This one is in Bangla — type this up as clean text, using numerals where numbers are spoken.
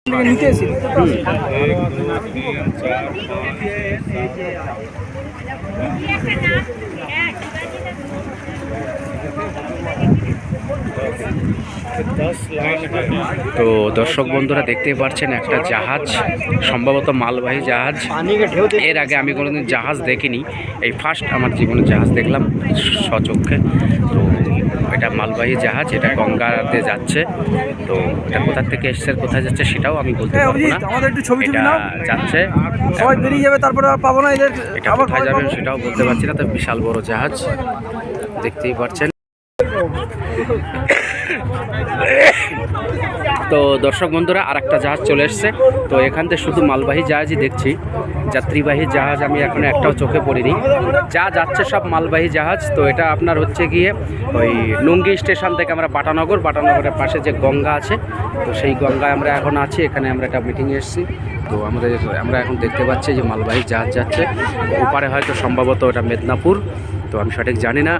নিতে এসেছিল। তো দর্শক বন্ধুরা দেখতেই পাচ্ছেন একটা জাহাজ, সম্ভবত মালবাহী জাহাজ। এর আগে আমি কোনোদিন জাহাজ দেখিনি, এই ফার্স্ট আমার জীবনে জাহাজ দেখলাম সচক্ষে। তো এটা মালবাহী জাহাজ, এটা গঙ্গাতে যাচ্ছে। তো এটা কোথা থেকে এসছে, কোথায় যাচ্ছে সেটাও আমি বলতে পারবো না। আমাদের একটু ছবি এটা যাচ্ছে, সবাই বেরিয়ে যাবে, তারপরে আর পাবো না এদের। এটা কোথায় যাবে সেটাও বলতে পারছি না। তো বিশাল বড় জাহাজ দেখতেই পাচ্ছেন। তো দর্শক বন্ধুরা আর একটা জাহাজ চলে এসছে। তো এখান থেকে শুধু মালবাহী জাহাজই দেখছি, যাত্রীবাহী জাহাজ আমি এখন একটাও চোখে পড়িনি। যা যাচ্ছে সব মালবাহী জাহাজ। তো এটা আপনার হচ্ছে গিয়ে ওই নুঙ্গি স্টেশন থেকে আমরা বাটানগরের পাশে যে গঙ্গা আছে, তো সেই গঙ্গায় আমরা এখন আছি। এখানে আমরা একটা মিটিংয়ে এসেছি। তো আমরা এখন দেখতে পাচ্ছি যে মালবাহী জাহাজ যাচ্ছে। ওপারে হয়তো সম্ভবত এটা মেদিনীপুর, তো আমি সঠিক জানি না।